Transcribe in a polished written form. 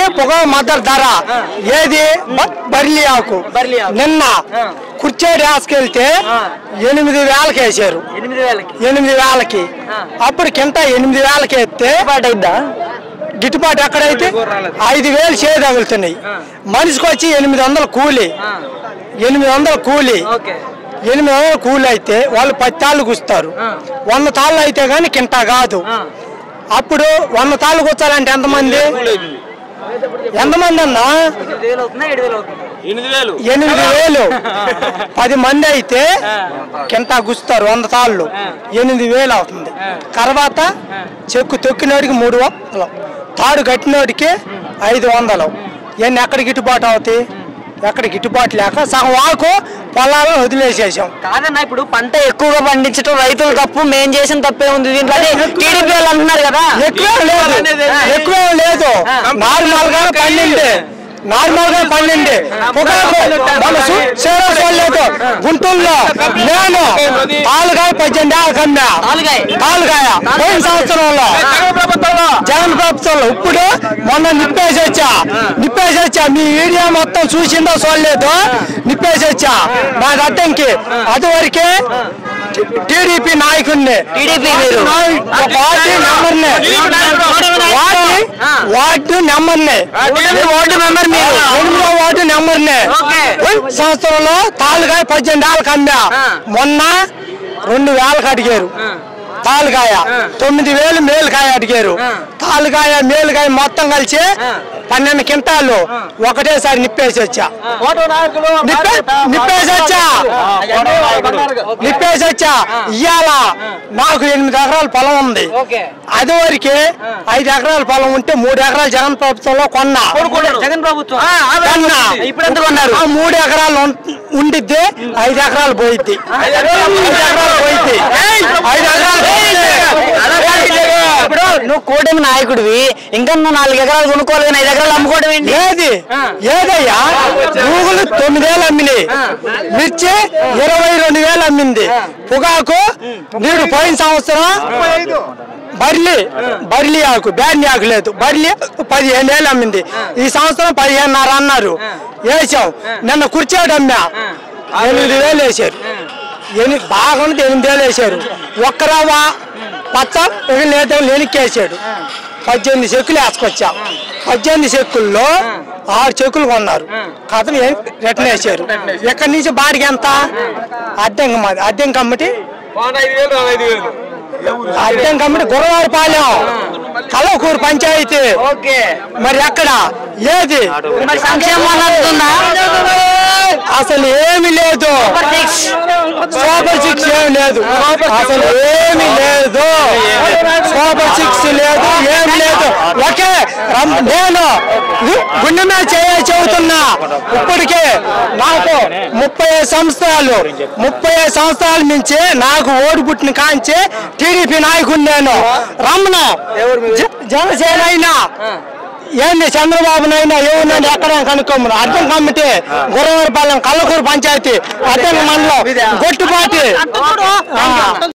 పొగాకి పొగ మద్దతు ధర ఏది బర్లీ ఆకు నిన్న కుర్చేడు వేసుకెళ్తే 8,000కి వేసారు 8,000కి అప్పుడు కింద 8,000కి వేస్తే గిట్టుబాటు ఎక్కడైతే 5,000 చేయ తగులుతున్నాయి మనిషికి వచ్చి 800 కూలి 800 కూలి 800 కూలి అయితే వాళ్ళు 10 తాళ్ళు కూస్తారు 100 తాళ్ళు అయితే కానీ కింట కాదు అప్పుడు 100 తాళ్ళు కూర్చాలంటే ఎంతమంది అన్నా 8,000 10 మంది అయితే కింట గుస్తారు 100 తాళ్ళు 8,000 అవుతుంది తర్వాత చెక్కు తొక్కినోడికి 300 తాడు కట్టినోడికి 500 ఇవన్నీ ఎక్కడ గిట్టుబాటు అవుతాయి ఎక్కడ గిట్టుబాటు లేక సగం ఆకు పొలాలను వదిలేసేసాం కాదన్నా ఇప్పుడు పంట ఎక్కువగా పండించడం రైతుల తప్పు మేము చేసిన తప్పే ఉంది దీంట్లో టీడీపీ వాళ్ళు అంటున్నారు కదా ఎక్కువ లేదు నార్మల్ గా పండింది చూడలేదు గుంటూరులో నేను తాలుగాయ 18 కన్నా తాలుగాయ పోయిన సంవత్సరంలో జగన్ ప్రభుత్వంలో ఇప్పుడు మొన్న నిప్పేసి వచ్చా మీ మీడియా మొత్తం చూసిందో చూడలేదు నిప్పేసి వచ్చా నాకు అడ్డంకి అదివరకే టీడీపీ నాయకుడిని వార్డు నెంబర్ని 8వ వార్డు నెంబర్ని సంవత్సరంలో తాలుగాయ 18 కన్నా మొన్న 2,000కి అడిగారు తాలుగాయ 9,000 మేలుకాయ అడిగారు తాలుగాయ మేలుకాయ మొత్తం కలిసి 12 క్వింటాలు ఒకటేసారి నిప్పేసి వచ్చా ఇవాళ నాకు 8 ఎకరాల పొలం ఉంది అది వరకే 5 ఎకరాల పొలం ఉంటే 3 ఎకరాలు జగన్ ప్రభుత్వంలో కొన్నా జగన్ ప్రభుత్వం 3 ఎకరాలు ఉండిద్ది 5 ఎకరాలు పోయిద్ది 5 ఎకరాలు పోయిద్ది 5 ఎకరాలు ఇప్పుడు నువ్వు కూటమి నాయకుడివి ఇంకా నువ్వు 4 ఎకరాలు కొనుక్కోవాలి 5 ఎకరాలు అమ్ముకోవడం ఏంటి ఏదయ్యా పువ్వులు 9,000 అమ్మినాయి మిర్చి 22,000 అమ్మింది పొగాకు నీడు పోయిన సంవత్సరం బర్లీ ఆకు బ్యాడ్ని ఆకు లేదు బర్లీ 15,000 అమ్మింది ఈ సంవత్సరం 15,500 అన్నారు వేసాం నిన్న కుర్చాడు అమ్మా 8,000 వేసారు బాగుంది 8,000 వేసారు ఒక్క రవ్వ పచ్చ లేనికేసాడు 18 చెక్కులు వేసుకొచ్చా 18 చెక్కుల్లో 6 చెక్కులు కొన్నారు కథను రిటర్న్ వేసారు ఎక్కడి నుంచి బాడికి ఎంత అద్దెం కమ్మటి గురవారిపాలెం కలవకూరు పంచాయతీ మరి ఎక్కడ ఏది అసలు ఏమి లేదు సూపర్ 6 ఏమి లేదు అసలు ఏమి లేదు సూపర్ 6 లేదు ఏమి లేదు ఓకే నేను గుండె మీద చెబుతున్నా ఇప్పటికే నాకు 35 సంవత్సరాల నుంచి నాకు ఓటు పుట్టిన కాంచి టీడీపీ నాయకుడు నేను రమ్మను జనసేన అయినా ఏంది చంద్రబాబునైనా ఎవరినైనా ఎక్కడ కనుక్కోమను అర్థం కమిటీ గురవారిపాలెం కల్లకూరు పంచాయతీ అర్థం మండలం గొట్టుపాటి